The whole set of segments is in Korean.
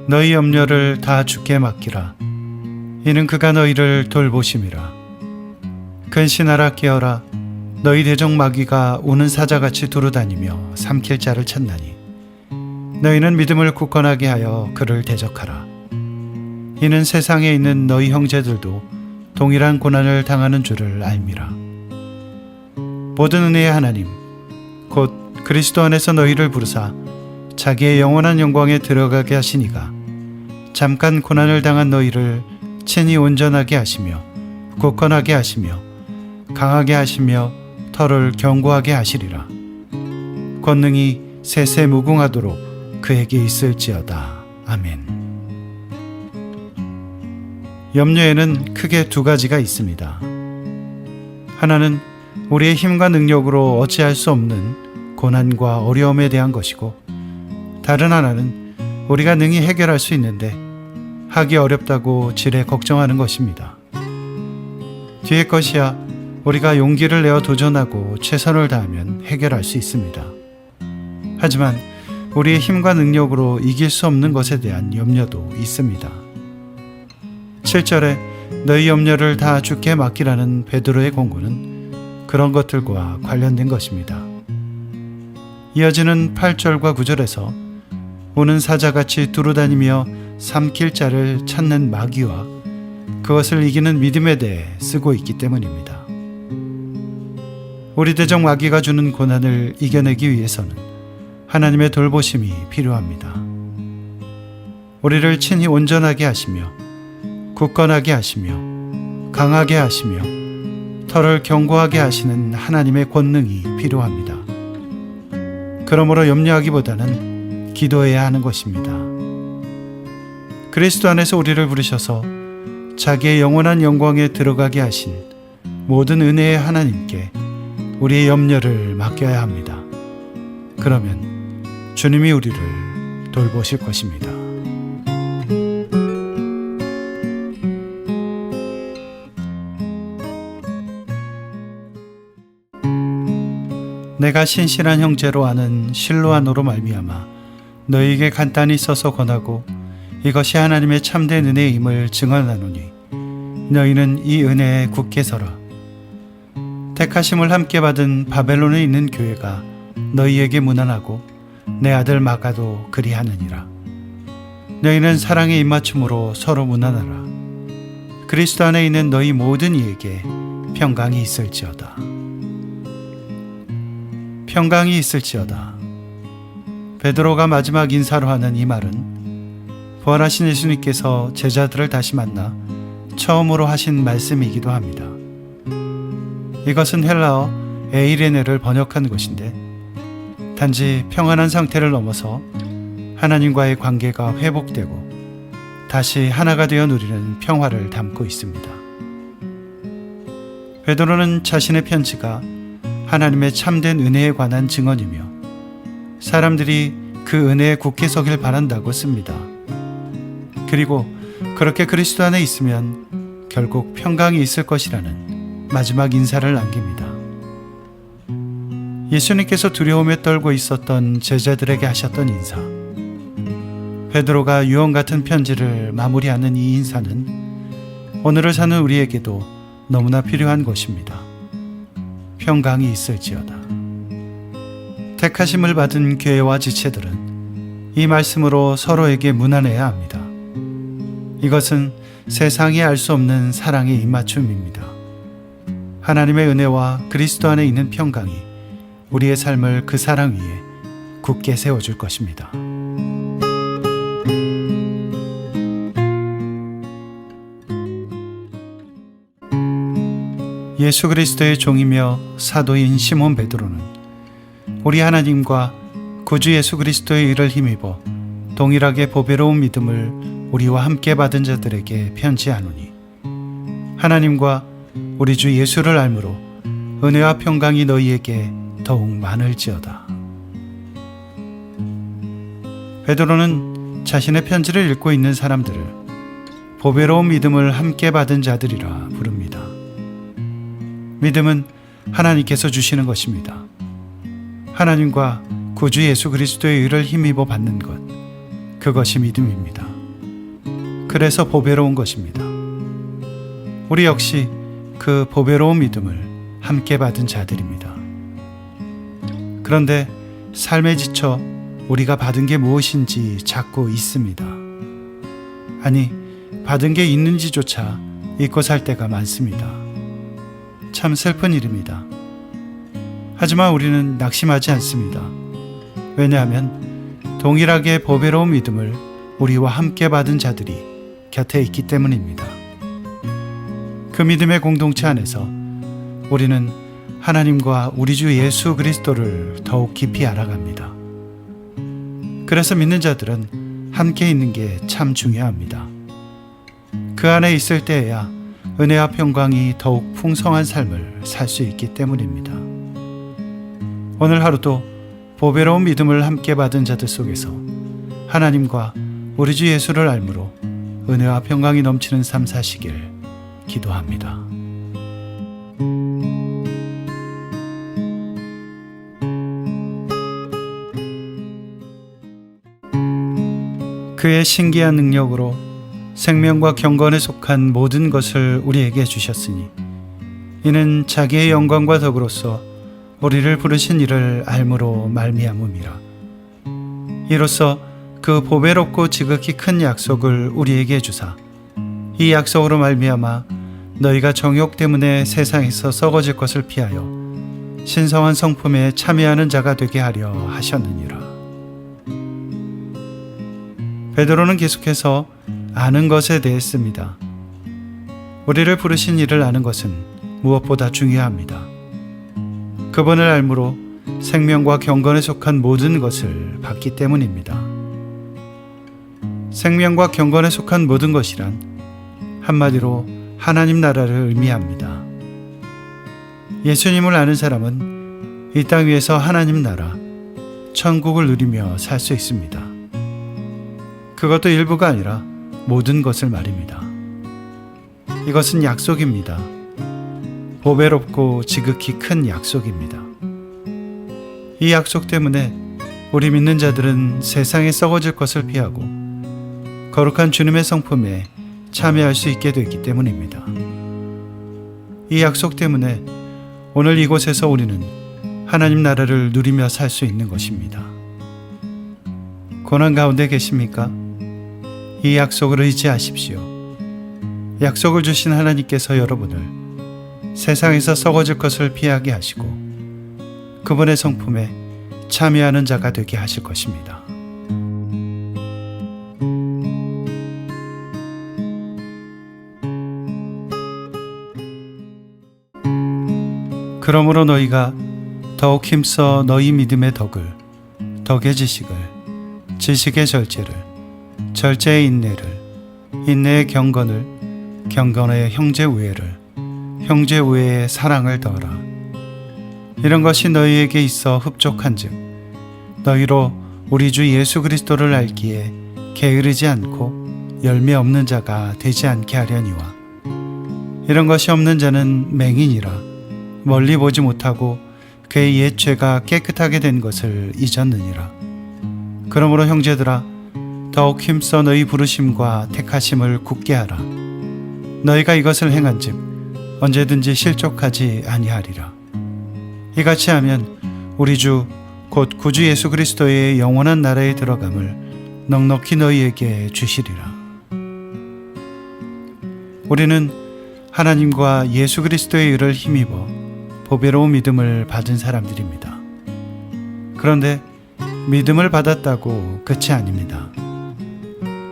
너희 염려를 다 주께 맡기라. 이는 그가 너희를 돌보심이라. 근신하라 깨어라. 너희 대적 마귀가 우는 사자같이 두루다니며 삼킬 자를 찾나니 너희는 믿음을 굳건하게 하여 그를 대적하라. 이는 세상에 있는 너희 형제들도 동일한 고난을 당하는 줄을 알미라. 모든 은혜의 하나님 곧 그리스도 안에서 너희를 부르사 자기의 영원한 영광에 들어가게 하시니가 잠깐 고난을 당한 너희를 친히 온전하게 하시며 굳건하게 하시며 강하게 하시며 터를 견고하게 하시리라. 권능이 세세 무궁하도록 그에게 있을지어다. 아멘. 염려에는 크게 두 가지가 있습니다. 하나는 우리의 힘과 능력으로 어찌할 수 없는 고난과 어려움에 대한 것이고, 다른 하나는 우리가 능히 해결할 수 있는데 하기 어렵다고 지레 걱정하는 것입니다. 뒤의 것이야 우리가 용기를 내어 도전하고 최선을 다하면 해결할 수 있습니다. 하지만 우리의 힘과 능력으로 이길 수 없는 것에 대한 염려도 있습니다. 7절에 너희 염려를 다 주께 맡기라는 베드로의 권고는 그런 것들과 관련된 것입니다. 이어지는 8절과 9절에서 우는 사자같이 두루다니며 삼킬 자를 찾는 마귀와 그것을 이기는 믿음에 대해 쓰고 있기 때문입니다. 우리 대적 마귀가 주는 고난을 이겨내기 위해서는 하나님의 돌보심이 필요합니다. 우리를 친히 온전하게 하시며 굳건하게 하시며 강하게 하시며 터를 견고하게 하시는 하나님의 권능이 필요합니다. 그러므로 염려하기보다는 기도해야 하는 것입니다. 그리스도 안에서 우리를 부르셔서 자기의 영원한 영광에 들어가게 하신 모든 은혜의 하나님께 우리의 염려를 맡겨야 합니다. 그러면 주님이 우리를 돌보실 것입니다. 내가 신실한 형제로 아는 실로아노로 말미암아 너희에게 간단히 써서 권하고 이것이 하나님의 참된 은혜임을 증언하노니 너희는 이 은혜에 굳게 서라. 택하심을 함께 받은 바벨론에 있는 교회가 너희에게 문안하고 내 아들 마가도 그리하느니라. 너희는 사랑의 입맞춤으로 서로 문안하라. 그리스도 안에 있는 너희 모든 이에게 평강이 있을지어다. 평강이 있을지어다. 베드로가 마지막 인사로 하는 이 말은 부활하신 예수님께서 제자들을 다시 만나 처음으로 하신 말씀이기도 합니다. 이것은 헬라어 에이레네를 번역한 것인데 단지 평안한 상태를 넘어서 하나님과의 관계가 회복되고 다시 하나가 되어 누리는 평화를 담고 있습니다. 베드로는 자신의 편지가 하나님의 참된 은혜에 관한 증언이며 사람들이 그 은혜에 굳게 서길 바란다고 씁니다. 그리고 그렇게 그리스도 안에 있으면 결국 평강이 있을 것이라는 마지막 인사를 남깁니다. 예수님께서 두려움에 떨고 있었던 제자들에게 하셨던 인사, 베드로가 유언 같은 편지를 마무리하는 이 인사는 오늘을 사는 우리에게도 너무나 필요한 것입니다. 평강이 있을지어다. 택하심을 받은 교회와 지체들은 이 말씀으로 서로에게 문안해야 합니다. 이것은 세상이 알 수 없는 사랑의 입맞춤입니다. 하나님의 은혜와 그리스도 안에 있는 평강이 우리의 삶을 그 사랑 위에 굳게 세워줄 것입니다. 예수 그리스도의 종이며 사도인 시몬 베드로는 우리 하나님과 구주 예수 그리스도의 일을 힘입어 동일하게 보배로운 믿음을 우리와 함께 받은 자들에게 편지하노니 하나님과 우리 주 예수를 알므로 은혜와 평강이 너희에게 더욱 많을지어다. 베드로는 자신의 편지를 읽고 있는 사람들을 보배로운 믿음을 함께 받은 자들이라 부릅니다. 믿음은 하나님께서 주시는 것입니다. 하나님과 구주 예수 그리스도의 의를 힘입어 받는 것, 그것이 믿음입니다. 그래서 보배로운 것입니다. 우리 역시 그 보배로운 믿음을 함께 받은 자들입니다. 그런데 삶에 지쳐 우리가 받은 게 무엇인지 찾고 있습니다. 아니, 받은 게 있는지조차 잊고 살 때가 많습니다. 참 슬픈 일입니다. 하지만 우리는 낙심하지 않습니다. 왜냐하면 동일하게 보배로운 믿음을 우리와 함께 받은 자들이 곁에 있기 때문입니다. 그 믿음의 공동체 안에서 우리는 하나님과 우리 주 예수 그리스도를 더욱 깊이 알아갑니다. 그래서 믿는 자들은 함께 있는 게 참 중요합니다. 그 안에 있을 때에야 은혜와 평강이 더욱 풍성한 삶을 살 수 있기 때문입니다. 오늘 하루도 보배로운 믿음을 함께 받은 자들 속에서 하나님과 우리 주 예수를 알므로 은혜와 평강이 넘치는 삶 사시길 기도합니다. 그의 신기한 능력으로 생명과 경건에 속한 모든 것을 우리에게 주셨으니 이는 자기의 영광과 덕으로서 우리를 부르신 이를 알므로 말미암음이라. 이로써 그 보배롭고 지극히 큰 약속을 우리에게 주사 이 약속으로 말미암아 너희가 정욕 때문에 세상에서 썩어질 것을 피하여 신성한 성품에 참여하는 자가 되게 하려 하셨느니라. 베드로는 계속해서 아는 것에 대해 씁니다. 우리를 부르신 이를 아는 것은 무엇보다 중요합니다. 그분을 알므로 생명과 경건에 속한 모든 것을 받기 때문입니다. 생명과 경건에 속한 모든 것이란 한마디로 하나님 나라를 의미합니다. 예수님을 아는 사람은 이 땅 위에서 하나님 나라, 천국을 누리며 살 수 있습니다. 그것도 일부가 아니라 모든 것을 말입니다. 이것은 약속입니다. 보배롭고 지극히 큰 약속입니다. 이 약속 때문에 우리 믿는 자들은 세상에 썩어질 것을 피하고 거룩한 주님의 성품에 참여할 수 있게 되기 때문입니다. 이 약속 때문에 오늘 이곳에서 우리는 하나님 나라를 누리며 살 수 있는 것입니다. 고난 가운데 계십니까? 이 약속을 의지하십시오. 약속을 주신 하나님께서 여러분을 세상에서 썩어질 것을 피하게 하시고 그분의 성품에 참여하는 자가 되게 하실 것입니다. 그러므로 너희가 더욱 힘써 너희 믿음의 덕을, 덕의 지식을, 지식의 절제를, 절제의 인내를, 인내의 경건을, 경건의 형제 우애를, 형제 우애의 사랑을 더하라. 이런 것이 너희에게 있어 흡족한즉 너희로 우리 주 예수 그리스도를 알기에 게으르지 않고 열매 없는 자가 되지 않게 하려니와 이런 것이 없는 자는 맹인이라 멀리 보지 못하고 그의 옛 죄가 깨끗하게 된 것을 잊었느니라. 그러므로 형제들아 더욱 힘써 너희 부르심과 택하심을 굳게 하라. 너희가 이것을 행한즉 언제든지 실족하지 아니하리라. 이같이 하면 우리 주 곧 구주 예수 그리스도의 영원한 나라에 들어감을 넉넉히 너희에게 주시리라. 우리는 하나님과 예수 그리스도의 의를 힘입어 보배로운 믿음을 받은 사람들입니다. 그런데 믿음을 받았다고 끝이 아닙니다.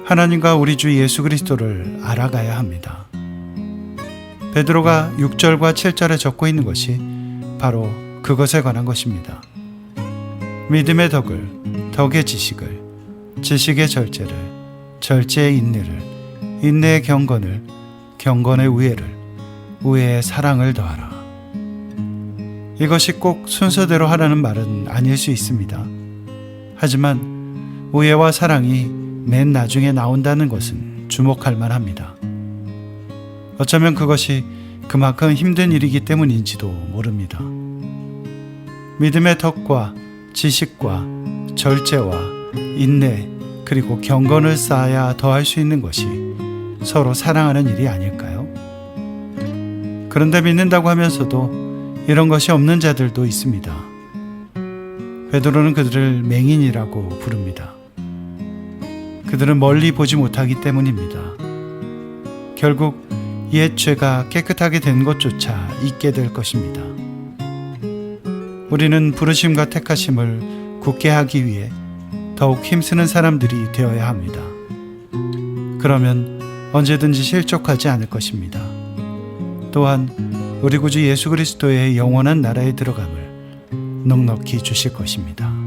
하나님과 우리 주 예수 그리스도를 알아가야 합니다. 베드로가 6절과 7절에 적고 있는 것이 바로 그것에 관한 것입니다. 믿음의 덕을, 덕의 지식을, 지식의 절제를, 절제의 인내를, 인내의 경건을, 경건의 우애를, 우애의 사랑을 더하라. 이것이 꼭 순서대로 하라는 말은 아닐 수 있습니다. 하지만 우애와 사랑이 맨 나중에 나온다는 것은 주목할 만합니다. 어쩌면 그것이 그만큼 힘든 일이기 때문인지도 모릅니다. 믿음의 덕과 지식과 절제와 인내, 그리고 경건을 쌓아야 더할 수 있는 것이 서로 사랑하는 일이 아닐까요? 그런데 믿는다고 하면서도 이런 것이 없는 자들도 있습니다. 베드로는 그들을 맹인이라고 부릅니다. 그들은 멀리 보지 못하기 때문입니다. 결국 옛 죄가 깨끗하게 된 것조차 잊게 될 것입니다. 우리는 부르심과 택하심을 굳게 하기 위해 더욱 힘쓰는 사람들이 되어야 합니다. 그러면 언제든지 실족하지 않을 것입니다. 또한 우리 구주 예수 그리스도의 영원한 나라에 들어감을 넉넉히 주실 것입니다.